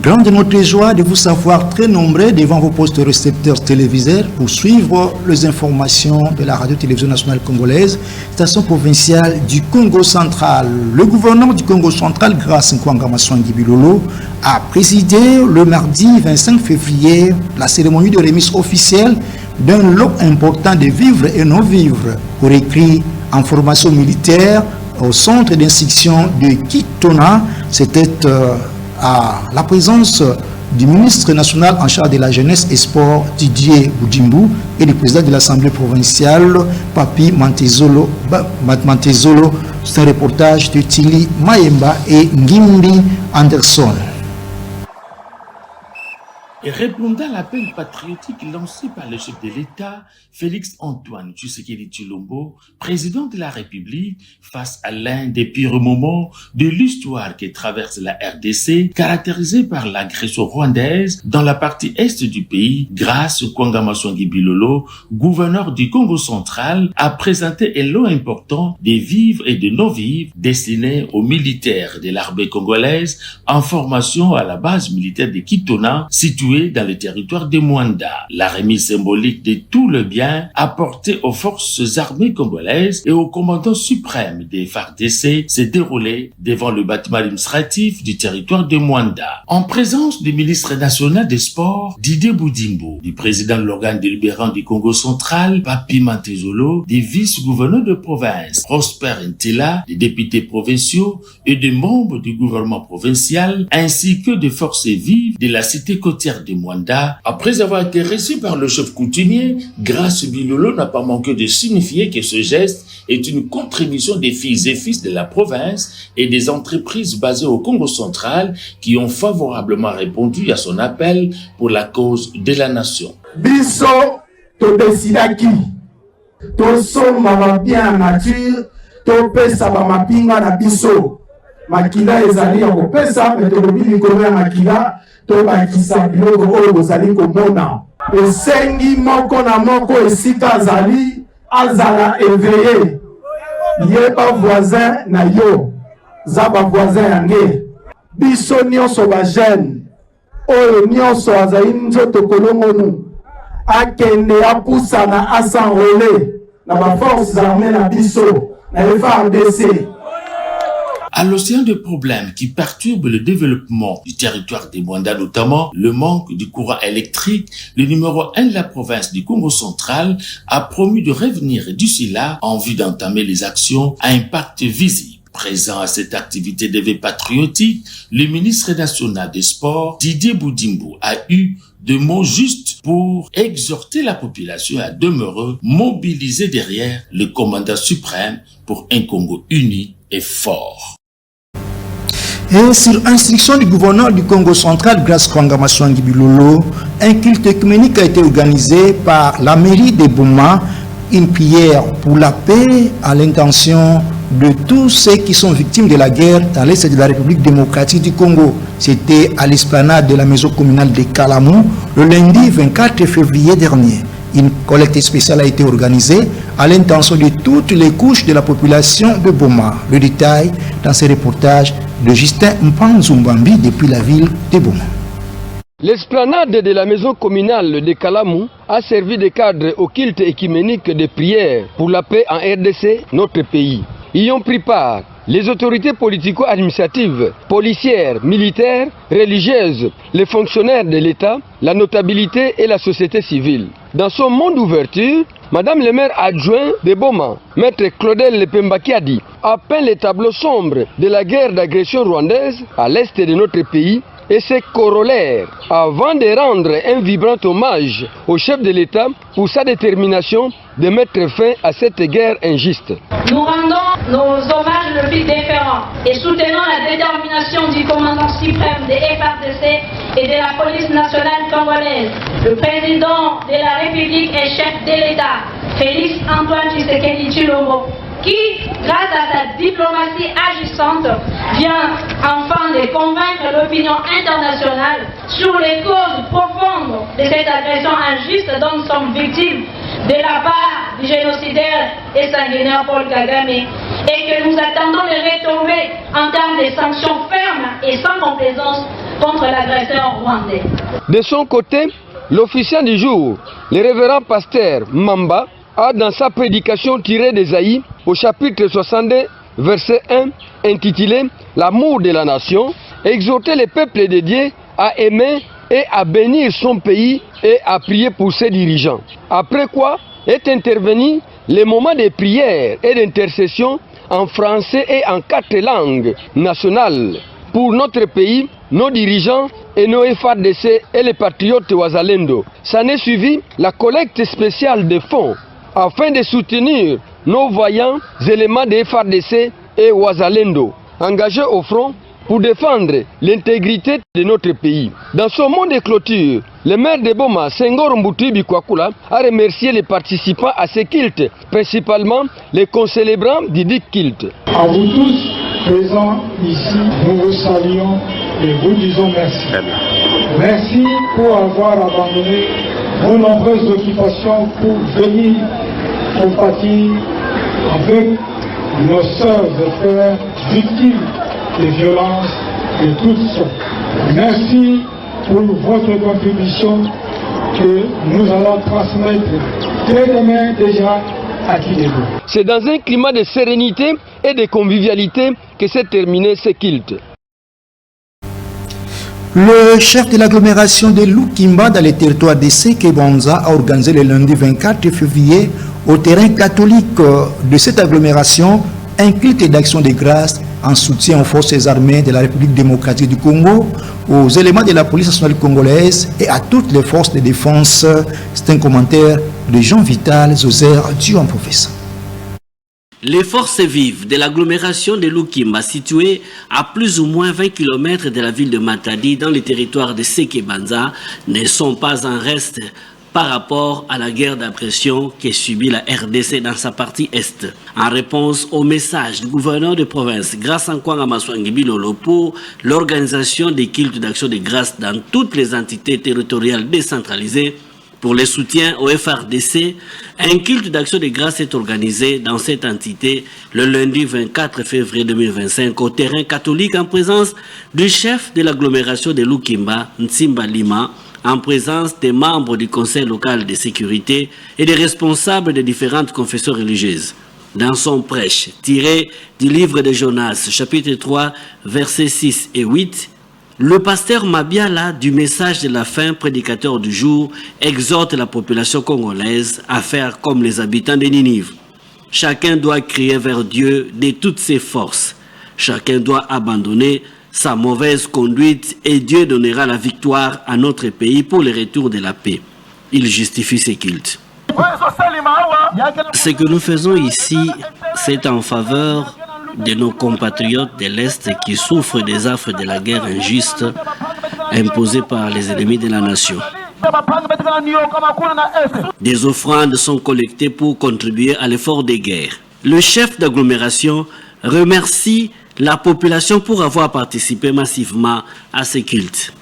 grande notre joie de vous savoir très nombreux devant vos postes récepteurs téléviseurs pour suivre les informations de la radio-télévision nationale congolaise, station provinciale du Congo central. Le gouverneur du Congo central, Grace Nkwanga Maswangi Bilolo, a présidé le mardi 25 février la cérémonie de remise officielle d'un lot important de vivres et non-vivres pour écrit en formation militaire au centre d'instruction de Kitona. C'était à la présence du ministre national en charge de la jeunesse et sport Didier Boudimbu et du président de l'Assemblée provinciale Papi Mantezolo. C'est un reportage de Tili Mayemba et Ngimbi Anderson. Et répondant à l'appel patriotique lancé par le chef de l'État, Félix Antoine Tshisekedi Tshilombo, président de la République, face à l'un des pires moments de l'histoire qui traverse la RDC, caractérisé par l'agression rwandaise dans la partie est du pays, Grace Nkwanga Maswangi Bilolo, gouverneur du Congo central, a présenté un lot important des vivres et de non-vivres destinés aux militaires de l'armée congolaise en formation à la base militaire de Kitona, située dans le territoire de Mwanda. La remise symbolique de tout le bien apporté aux forces armées congolaises et au commandant suprême des FARDC s'est déroulée devant le bâtiment administratif du territoire de Mwanda. En présence du ministre national des Sports, Didier Boudimbu, du président de l'organe délibérant du Congo central, Papi Mantezolo, des vice-gouverneurs de province, Prosper Ntila, des députés provinciaux et des membres du gouvernement provincial, ainsi que des forces vives de la cité côtière de Mwanda. Après avoir été reçu par le chef coutumier, Grace Bilolo n'a pas manqué de signifier que ce geste est une contribution des filles et fils de la province et des entreprises basées au Congo central qui ont favorablement répondu à son appel pour la cause de la nation. Biso to desidaki to soma ba bien nature to pesa ba mapinga na biso makila ezali ya kopesa metodobili komea makila to bakisa biloko oyo bozali komona esengi moko na moko esika azali azala éveillé yeba voisin na yo za ba voisin yange biso nyonso ba jeune oyo nyonso azali nzoto kolongonu akende apusana asanrole na ba forces armées na biso na FARDC. À l'océan de problèmes qui perturbent le développement du territoire des Mwanda, notamment le manque du courant électrique, le numéro 1 de la province du Congo central a promis de revenir d'ici là en vue d'entamer les actions à impact visible. Présent à cette activité de veille patriotique, le ministre national des Sports, Didier Boudimbu, a eu de mots justes pour exhorter la population à demeurer mobilisée derrière le commandant suprême pour un Congo uni et fort. Et sur instruction du gouverneur du Congo central, Grace Nkwanga Maswangi Bilolo, un culte œcuménique a été organisé par la mairie de Boma, une prière pour la paix à l'intention de tous ceux qui sont victimes de la guerre dans l'est de la République démocratique du Congo. C'était à l'esplanade de la maison communale de Kalamou le lundi 24 février dernier. Une collecte spéciale a été organisée à l'intention de toutes les couches de la population de Boma. Le détail dans ce reportage de Justin Mpanzumbambi depuis la ville de Boma. L'esplanade de la maison communale de Kalamou a servi de cadre au culte écuménique de prière pour la paix en RDC, notre pays. Y ont pris part les autorités politico-administratives, policières, militaires, religieuses, les fonctionnaires de l'État, la notabilité et la société civile. Dans son mot d'ouverture, Madame le maire adjoint de Boma, Maître Claudel Lepembaki a dit « À peine les tableaux sombres de la guerre d'agression rwandaise à l'est de notre pays et ses corollaires avant de rendre un vibrant hommage au chef de l'État pour sa détermination de mettre fin à cette guerre injuste. » Nous rendons nos hommages le plus déférents et soutenons la détermination du commandant suprême des FARDC et de la police nationale congolaise, le président de la République et chef de l'État, Félix Antoine Tshisekedi Tshilombo, qui, grâce à sa diplomatie agissante, vient enfin de convaincre l'opinion internationale sur les causes profondes de cette agression injuste dont nous sommes victimes de la part du génocidaire et sanguinaire Paul Kagame, et que nous attendons de retrouver en termes de sanctions fermes et sans complaisance contre l'agresseur rwandais. De son côté, l'officiant du jour, le révérend pasteur Mamba, a dans sa prédication tirée d'Ésaïe au chapitre 62, verset 1, intitulé « L'amour de la nation », exhorté le peuple de Dieu à aimer et à bénir son pays et à prier pour ses dirigeants. Après quoi est intervenu le moment de prière et d'intercession en français et en 4 langues nationales pour notre pays, nos dirigeants et nos FARDC et les patriotes Wazalendo. S'en est suivi la collecte spéciale de fonds afin de soutenir nos voyants éléments de FARDC et Wazalendo engagés au front pour défendre l'intégrité de notre pays. Dans son mot de clôture, le maire de Boma, Senghor Mbutu Bikwakula, a remercié les participants à ce culte, principalement les concélébrants du dit culte. À vous tous présents ici, nous vous saluons et vous disons merci. Merci pour avoir abandonné vos nombreuses occupations pour venir compatir avec nos sœurs et frères victimes de violences de toutes sortes. Merci pour votre contribution que nous allons transmettre dès demain déjà à Kidego. C'est dans un climat de sérénité et de convivialité que s'est terminé ce culte. Le chef de l'agglomération de Lukimba dans le territoire de Sekebonza a organisé le lundi 24 février au terrain catholique de cette agglomération un culte d'action de grâce en soutien aux forces armées de la République démocratique du Congo, aux éléments de la police nationale congolaise et à toutes les forces de défense. C'est un commentaire de Jean Vital Zoser du professeur. Les forces vives de l'agglomération de Lukimba, située à plus ou moins 20 km de la ville de Matadi, dans le territoire de Sekebanza, ne sont pas en reste par rapport à la guerre d'agression que subit la RDC dans sa partie est. En réponse au message du gouverneur de province, grâce à Nkwanga Maswangi Bilolo, pour l'organisation des cultes d'action de grâce dans toutes les entités territoriales décentralisées, pour le soutien au FRDC, un culte d'action de grâce est organisé dans cette entité le lundi 24 février 2025 au terrain catholique en présence du chef de l'agglomération de Lukimba, Ntsimba Lima, en présence des membres du conseil local de sécurité et des responsables de différentes confessions religieuses. Dans son prêche, tiré du livre de Jonas, chapitre 3, versets 6 et 8, le pasteur Mabiala, du message de la fin, prédicateur du jour, exhorte la population congolaise à faire comme les habitants de Ninive. Chacun doit crier vers Dieu de toutes ses forces. Chacun doit abandonner sa mauvaise conduite et Dieu donnera la victoire à notre pays pour le retour de la paix. Il justifie ses cultes. Ce que nous faisons ici, c'est en faveur de nos compatriotes de l'Est qui souffrent des affres de la guerre injuste imposée par les ennemis de la nation. Des offrandes sont collectées pour contribuer à l'effort de guerre. Le chef d'agglomération remercie la population pour avoir participé massivement à ces cultes.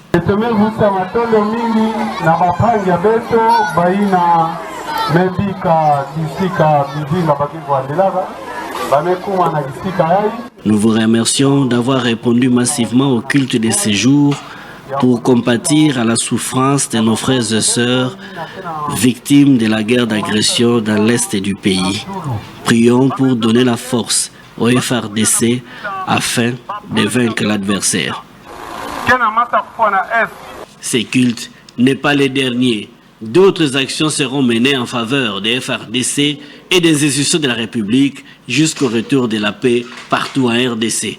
Nous vous remercions d'avoir répondu massivement au culte de ces jours pour compatir à la souffrance de nos frères et sœurs victimes de la guerre d'agression dans l'est du pays. Prions pour donner la force au FRDC afin de vaincre l'adversaire. Ces cultes n'est pas les derniers. D'autres actions seront menées en faveur des FRDC et des institutions de la République jusqu'au retour de la paix partout en RDC.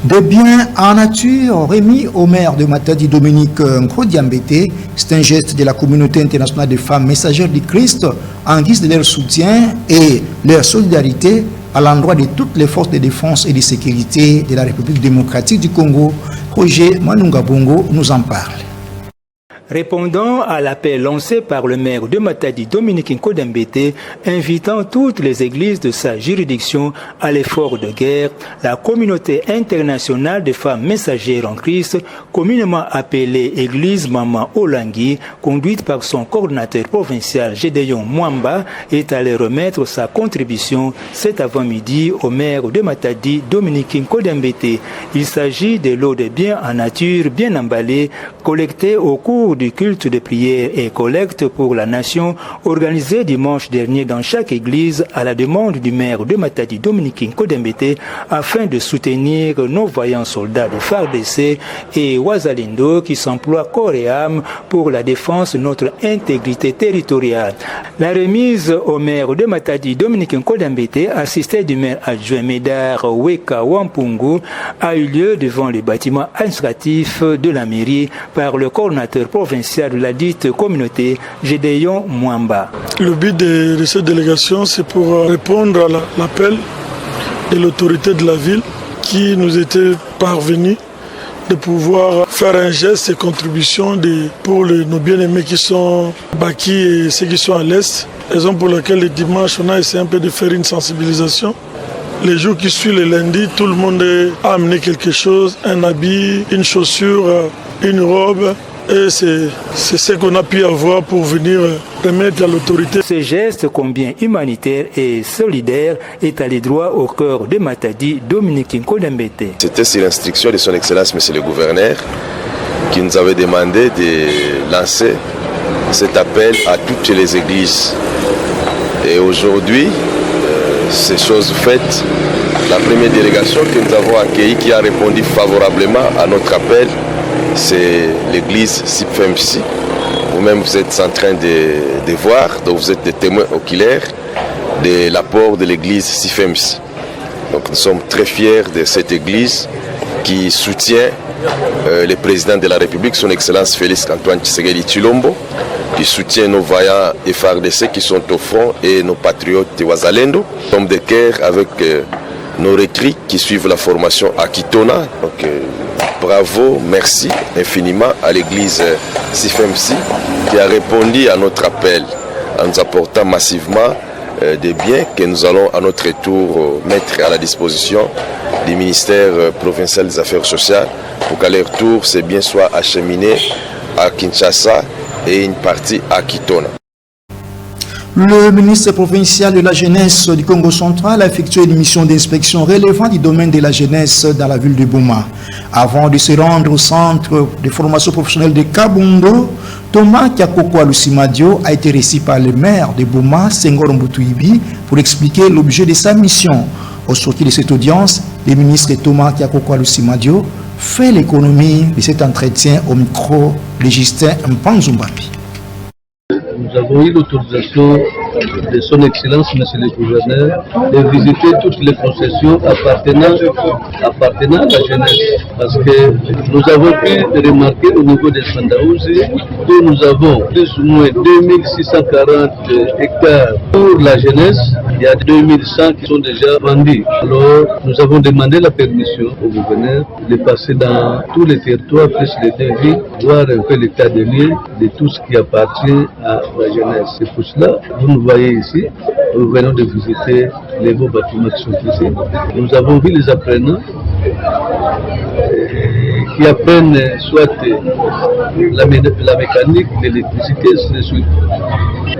Des biens en nature remis au maire de Matadi, Dominique Nkrodiambete, c'est un geste de la communauté internationale des femmes messagères du Christ en guise de leur soutien et leur solidarité à l'endroit de toutes les forces de défense et de sécurité de la République démocratique du Congo. Roger Manungabongo nous en parle. Répondant à l'appel lancé par le maire de Matadi, Dominique Nkodembete, invitant toutes les églises de sa juridiction à l'effort de guerre, la communauté internationale des femmes messagères en Christ, communément appelée Église Maman Olangui, conduite par son coordinateur provincial Gédéon Mwamba, est allée remettre sa contribution cet avant-midi au maire de Matadi, Dominique Nkodembete. Il s'agit de lots de biens en nature bien emballés, collectés au cours du culte de prière et collecte pour la nation organisé dimanche dernier dans chaque église à la demande du maire de Matadi, Dominique Nkodembete, afin de soutenir nos vaillants soldats de FARDC et Wazalindo qui s'emploient corps et âme pour la défense de notre intégrité territoriale. La remise au maire de Matadi, Dominique Nkodembete, assisté du maire adjoint Médard Weka Wampungu, a eu lieu devant le bâtiment administratif de la mairie par le coordinateur provincial de la dite communauté, Gédéon Mwamba. Le but de cette délégation, c'est pour répondre à l'appel de l'autorité de la ville qui nous était parvenu de pouvoir faire un geste et contribution pour nos bien-aimés qui sont Baki et ceux qui sont à l'Est. Raison pour laquelle le dimanche, on a essayé un peu de faire une sensibilisation. Les jours qui suivent le lundi, tout le monde a amené quelque chose, un habit, une chaussure, une robe. Et c'est ce qu'on a pu avoir pour venir remettre à l'autorité. Ce geste, combien humanitaire et solidaire, est allé droit au cœur de Matadi, Dominique Nkodembete. C'était sur l'instruction de son Excellence, Monsieur le Gouverneur, qui nous avait demandé de lancer cet appel à toutes les églises. Et aujourd'hui, ces choses faites, la première délégation que nous avons accueillie qui a répondu favorablement à notre appel, c'est l'église SIPFEMC. Vous-même, vous êtes en train de voir, donc vous êtes des témoins oculaires de l'apport de l'église SIPFEMC. Donc nous sommes très fiers de cette église qui soutient le président de la République, son Excellence Félix Antoine Tshisekedi Tshilombo, qui soutient nos vaillants FARDC qui sont au front et nos patriotes Wazalendo. Nous sommes de cœur avec nos recrues qui suivent la formation à Kitona. Donc, bravo, merci infiniment à l'église SIPFEMC qui a répondu à notre appel en nous apportant massivement des biens que nous allons à notre tour mettre à la disposition du ministère provincial des Affaires sociales pour qu'à leur tour ces biens soient acheminés à Kinshasa et une partie à Kitona. Le ministre provincial de la jeunesse du Congo central a effectué une mission d'inspection relevant du domaine de la jeunesse dans la ville de Boma. Avant de se rendre au centre de formation professionnelle de Kabondo, Thomas Kiakoko Alusimadio a été reçu par le maire de Boma, Senghor Mbutuibi, pour expliquer l'objet de sa mission. Au sortir de cette audience, le ministre Thomas Kiakoko Alusimadio fait l'économie de cet entretien au micro de Justin Mpanzumbapi. Nous avons eu l'autorisation de son Excellence, Monsieur le Gouverneur, de visiter toutes les concessions appartenant à la jeunesse. Parce que nous avons pu remarquer au niveau des Sandaouzi que nous avons plus ou moins 2640 hectares pour la jeunesse. Il y a 2100 qui sont déjà vendus. Alors, nous avons demandé la permission au gouverneur de passer dans tous les territoires, plus les devis, voir un peu l'état de lieu de tout ce qui appartient à la jeunesse. C'est pour cela, vous nous voyez ici, nous venons de visiter les beaux bâtiments qui sont ici. Nous avons vu les apprenants qui apprennent soit la mécanique, l'électricité, ainsi de suite.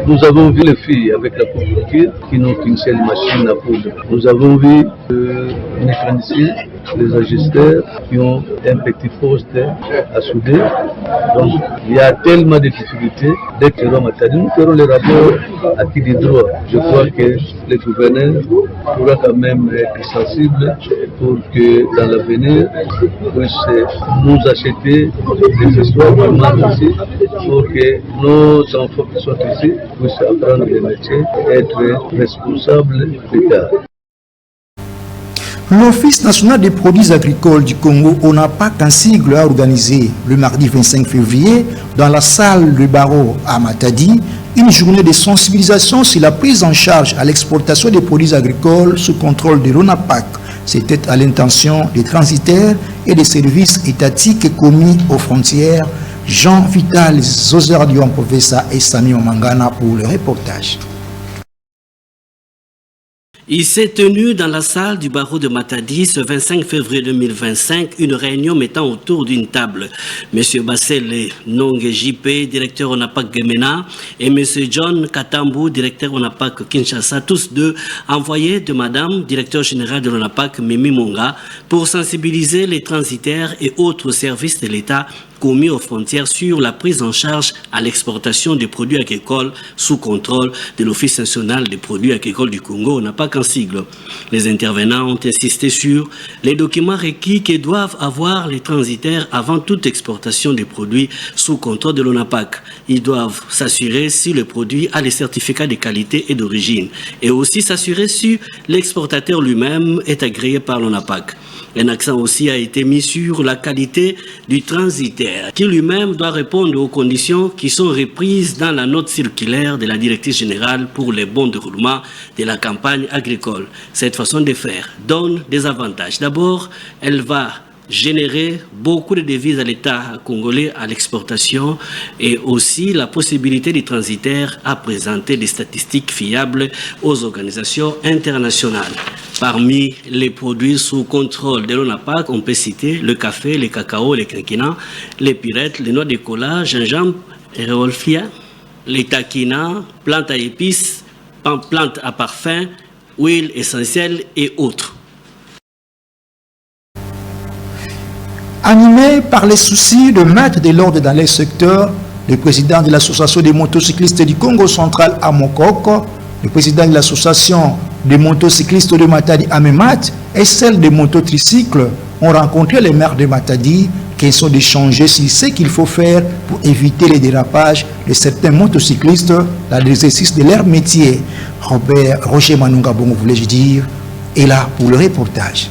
Nous avons vu les filles avec la poudre qui n'ont qu'une seule machine à poudre. Nous avons vu les mécaniciens, les ajusteurs qui ont un petit poste à souder. Donc il y a tellement de difficultés. Dès que nous ferons les rapports à qui des droits. Je crois que le gouverneur pourra quand même être sensible pour que dans l'avenir puisse nous acheter des histoires vraiment ici pour que nos enfants qui sont ici puissent apprendre le métier et être responsables plus tard. L'Office national des produits agricoles du Congo, ONAPAC, un sigle, a organisé le mardi 25 février dans la salle du barreau à Matadi une journée de sensibilisation sur la prise en charge à l'exportation des produits agricoles sous contrôle de l'ONAPAC. C'était à l'intention des transitaires et des services étatiques commis aux frontières Jean Vital, Zozer Dion Professa et Sami Mangana pour le reportage. Il s'est tenu dans la salle du barreau de Matadi ce 25 février 2025 une réunion mettant autour d'une table M. Bassele Nonge JP, directeur ONAPAC Gemena, et M. John Katambu, directeur ONAPAC Kinshasa, tous deux envoyés de Madame, directeur général de l'ONAPAC Mimi Monga, pour sensibiliser les transitaires et autres services de l'État commis aux frontières sur la prise en charge à l'exportation des produits agricoles sous contrôle de l'Office national des produits agricoles du Congo, ONAPAC en sigle. Les intervenants ont insisté sur les documents requis que doivent avoir les transitaires avant toute exportation des produits sous contrôle de l'ONAPAC. Ils doivent s'assurer si le produit a les certificats de qualité et d'origine et aussi s'assurer si l'exportateur lui-même est agréé par l'ONAPAC. Un accent aussi a été mis sur la qualité du transitaire, qui lui-même doit répondre aux conditions qui sont reprises dans la note circulaire de la directrice générale pour les bons déroulements de la campagne agricole. Cette façon de faire donne des avantages. D'abord, elle va générer beaucoup de devises à l'État congolais à l'exportation et aussi la possibilité des transitaires à présenter des statistiques fiables aux organisations internationales. Parmi les produits sous contrôle de l'ONAPAC, on peut citer le café, le cacao, les quinquina, les pirettes, les noix de cola, gingembre, réolfia, les taquinas, plantes à épices, plantes à parfum, huiles essentielles et autres. Animé par les soucis de mettre de l'ordre dans les secteurs, le président de l'association des motocyclistes du Congo central à Mokoko, le président de l'association des motocyclistes de Matadi à Memat et celle des mototricycles ont rencontré les maires de Matadi qui sont d'échanger sur ce qu'il faut faire pour éviter les dérapages de certains motocyclistes dans l'exercice de leur métier. Roger Manunga Bongo, voulais-je dire, est là pour le reportage.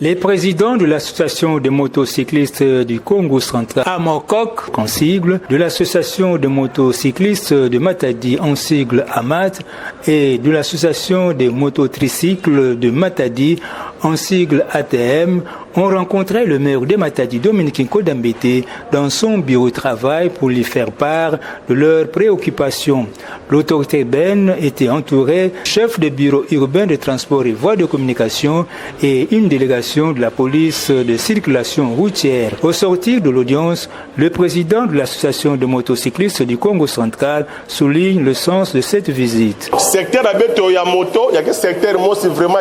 Les présidents de l'association des motocyclistes du Congo central à Mokok en sigle, de l'association des motocyclistes de Matadi en sigle AMAT et de l'association des mototricycles de Matadi en sigle ATM ont rencontré le maire de Matadi, Dominique Nkodambete, dans son bureau de travail pour lui faire part de leurs préoccupations. L'autorité urbaine était entourée, chef de bureau urbain de transport et voies de communication et une délégation de la police de circulation routière. Au sortir de l'audience, le président de l'association de motocyclistes du Congo central souligne le sens de cette visite. Secteur Abeto ya moto, il y a que secteur moi c'est vraiment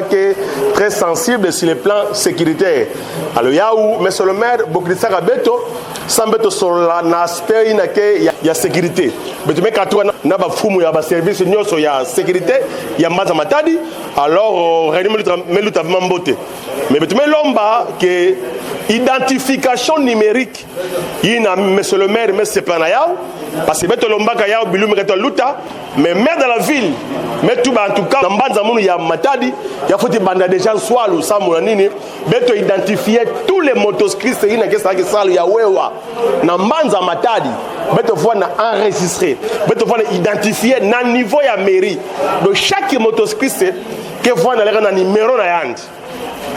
très sensible sur le plan sécuritaire. Alors il y a où monsieur le maire Bokrisa Abeto semble sur l'aspect il y a sécurité. Mais tu mets quand tu na ba fumu ya ba service nyoso ya sécurité ya maza matadi alors réunion meluta mambote. Mais tu mets l'omba que identification numérique il na monsieur le maire mais c'est pas na yao parce que beto lomba ka yao bilum reto luta mais maire de la ville mais tout en tout cas dans banza munu ya matadi ya faut banda des gens soit lu samuna nini beto identifier tous les motocyclistes il na que ça ya wewa na banza matadi beto fois na enregistrer beto fois identifier na niveau ya mairie de chaque motocycliste que fois na le numéro na yandi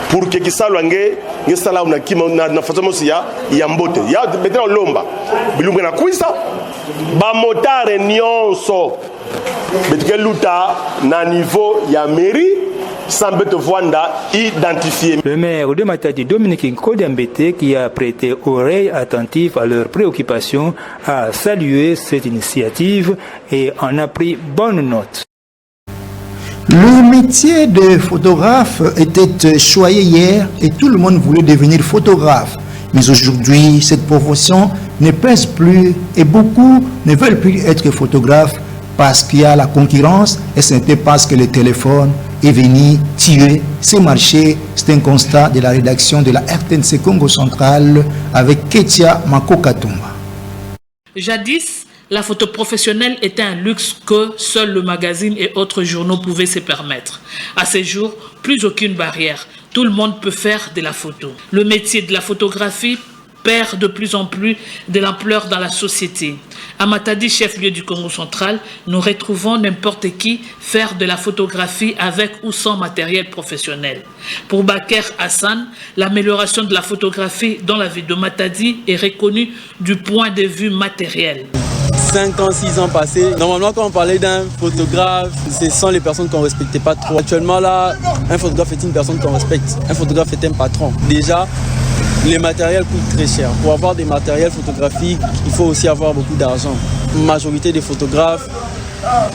pour que qui salwange ngesala una kima na façon mosia ya mbote ya betena lomba bilumwe na kuisa ba motare nyonso betike luta na niveau ya mairie sans beto voanda identifié. Le maire de Matadi, Dominique Nkodambete, qui a prêté oreille attentive à leurs préoccupations, a salué cette initiative et en a pris bonne note. Le métier de photographe était choyé hier et tout le monde voulait devenir photographe. Mais aujourd'hui, cette profession ne pèse plus et beaucoup ne veulent plus être photographes parce qu'il y a la concurrence et ce n'était pas parce que le téléphone est venu tuer ce marché. C'est un constat de la rédaction de la RTNC Congo Central avec Ketia Makokatumba. Jadis, la photo professionnelle était un luxe que seul le magazine et autres journaux pouvaient se permettre. À ces jours, plus aucune barrière. Tout le monde peut faire de la photo. Le métier de la photographie perd de plus en plus de l'ampleur dans la société. À Matadi, chef-lieu du Congo central, nous retrouvons n'importe qui faire de la photographie avec ou sans matériel professionnel. Pour Baker Hassan, l'amélioration de la photographie dans la ville de Matadi est reconnue du point de vue matériel. 5 ans, 6 ans passés, normalement quand on parlait d'un photographe, ce sont les personnes qu'on ne respectait pas trop. Actuellement là, un photographe est une personne qu'on respecte. Un photographe est un patron. Déjà, les matériels coûtent très cher. Pour avoir des matériels photographiques, il faut aussi avoir beaucoup d'argent. La majorité des photographes,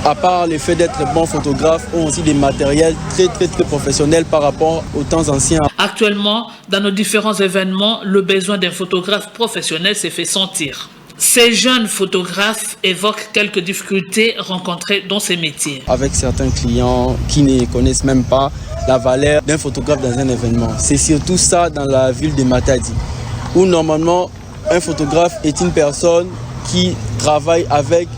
à part le fait d'être bons photographes, ont aussi des matériels très professionnels par rapport aux temps anciens. Actuellement, dans nos différents événements, le besoin d'un photographe professionnel s'est fait sentir. Ces jeunes photographes évoquent quelques difficultés rencontrées dans ces métiers. Avec certains clients qui ne connaissent même pas la valeur d'un photographe dans un événement. C'est surtout ça dans la ville de Matadi, où normalement un photographe est une personne qui travaille avec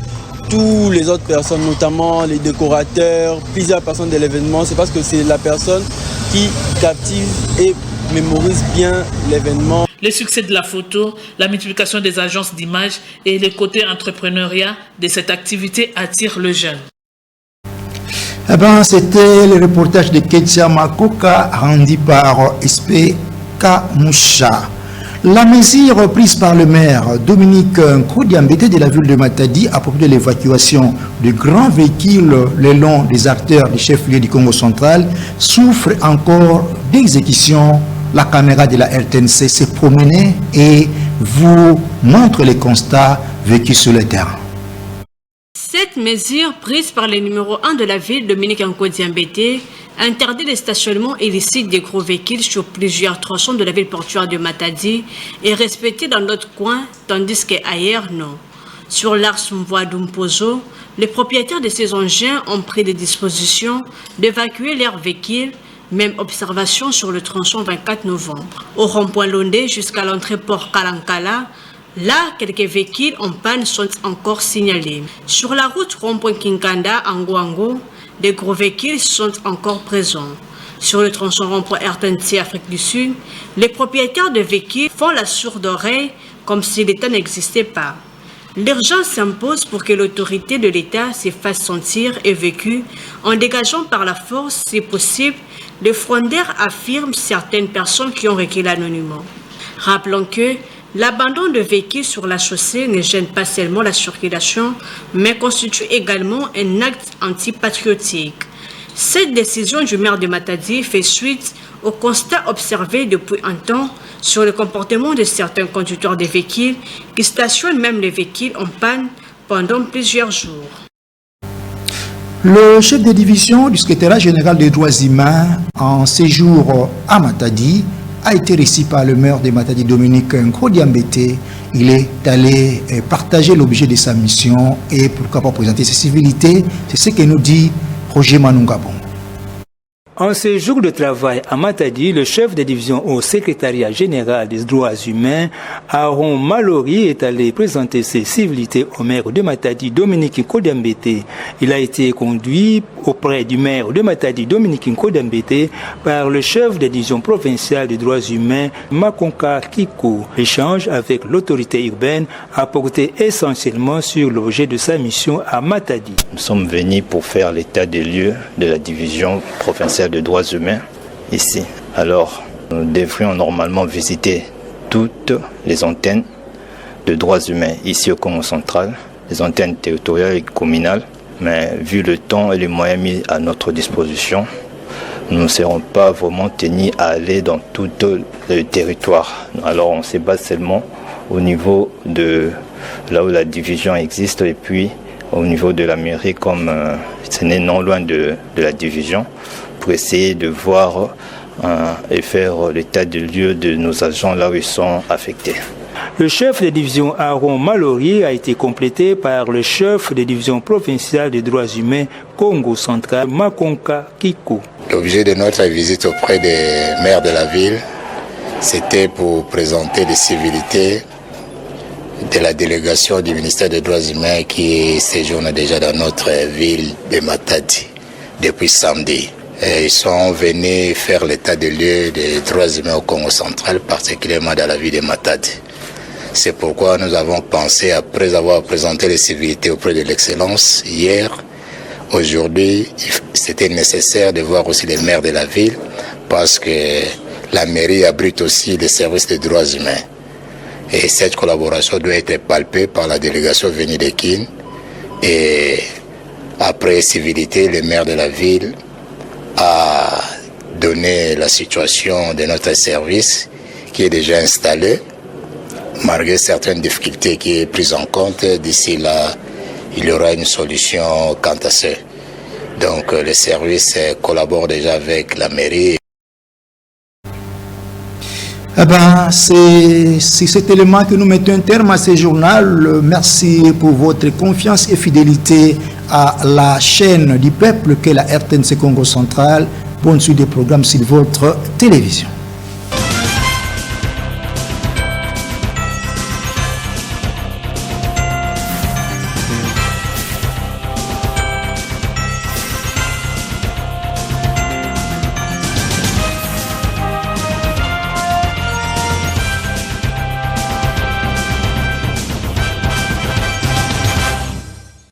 toutes les autres personnes, notamment les décorateurs, plusieurs personnes de l'événement. C'est parce que c'est la personne qui captive et mémorise bien l'événement. Le succès de la photo, la multiplication des agences d'images et le côté entrepreneuriat de cette activité attirent le jeune. C'était le reportage de Ketsia Makoka rendu par SP Kamoucha. La mesure prise par le maire Dominique Nkodiambete de la ville de Matadi à propos de l'évacuation de grands véhicules le long des acteurs du chef-lieu du Congo central souffre encore d'exécution. La caméra de la RTNC s'est promenée et vous montre les constats vécus sur le terrain. Cette mesure prise par le numéro 1 de la ville, Dominique Nkodiambete, interdit le stationnement illicite des gros véhicules sur plusieurs tronçons de la ville portuaire de Matadi est respectée dans d'autres coins, tandis qu'ailleurs, non. Sur l'Ars Mvoadumpozo, les propriétaires de ces engins ont pris des dispositions d'évacuer leurs véhicules. Même observation sur le tronçon 24 novembre. Au rond-point Londé jusqu'à l'entrée Port Kalankala, là, quelques véhicules en panne sont encore signalés. Sur la route rond-point Kinkanda à Ngwango, des gros véhicules sont encore présents. Sur le tronçon rond-point RTNC Afrique du Sud, les propriétaires de véhicules font la sourde oreille comme si l'État n'existait pas. L'urgence s'impose pour que l'autorité de l'État se fasse sentir et vécue en dégageant par la force, si possible, les frontières, affirment certaines personnes qui ont requis l'anonymat. Rappelons que l'abandon de véhicules sur la chaussée ne gêne pas seulement la circulation, mais constitue également un acte antipatriotique. Cette décision du maire de Matadi fait suite au constat observé depuis un temps sur le comportement de certains conducteurs de véhicules qui stationnent même les véhicules en panne pendant plusieurs jours. Le chef de division du secrétariat général des droits humains en séjour à Matadi a été reçu par le maire de Matadi, Dominique Nkodiambete. Il est allé partager l'objet de sa mission et pourquoi pas présenter ses civilités. C'est ce que nous dit Roger Manungabon. En ce jour de travail à Matadi, le chef de division au secrétariat général des droits humains, Aaron Mallory, est allé présenter ses civilités au maire de Matadi, Dominique Nkodiambete. Il a été conduit auprès du maire de Matadi, Dominique Nkodiambete, par le chef de division provinciale des droits humains, Makonka Kiko. L'échange avec l'autorité urbaine a porté essentiellement sur l'objet de sa mission à Matadi. Nous sommes venus pour faire l'état des lieux de la division provinciale de droits humains ici. Alors, nous devrions normalement visiter toutes les antennes de droits humains ici au Congo central, les antennes territoriales et communales, mais vu le temps et les moyens mis à notre disposition, nous ne serons pas vraiment tenus à aller dans tout le territoire. Alors, on se base seulement au niveau de là où la division existe et puis au niveau de la mairie, comme ce n'est non loin de la division, pour essayer de voir et faire l'état de lieu de nos agents là où ils sont affectés. Le chef de division Aaron Mallory a été complété par le chef de division provinciale des droits humains Congo central, Makonka Kiko. L'objet de notre visite auprès des maires de la ville, c'était pour présenter des civilités de la délégation du ministère des droits humains qui séjourne déjà dans notre ville de Matadi depuis samedi. Et ils sont venus faire l'état des lieux des droits humains au Congo central, particulièrement dans la ville de Matadi. C'est pourquoi nous avons pensé, après avoir présenté les civilités auprès de l'Excellence hier, aujourd'hui, c'était nécessaire de voir aussi les maires de la ville, parce que la mairie abrite aussi les services des droits humains. Et cette collaboration doit être palpée par la délégation venue de Kin. Et après civilité, le maire de la ville a donné la situation de notre service qui est déjà installé, malgré certaines difficultés qui est prise en compte. D'ici là, il y aura une solution quant à ça. Donc le service collabore déjà avec la mairie. Eh ben, c'est cet élément que nous mettons un terme à ce journal. Merci pour votre confiance et fidélité à la chaîne du peuple qu'est la RTNC Congo Central. Bonne suite des programmes sur votre télévision.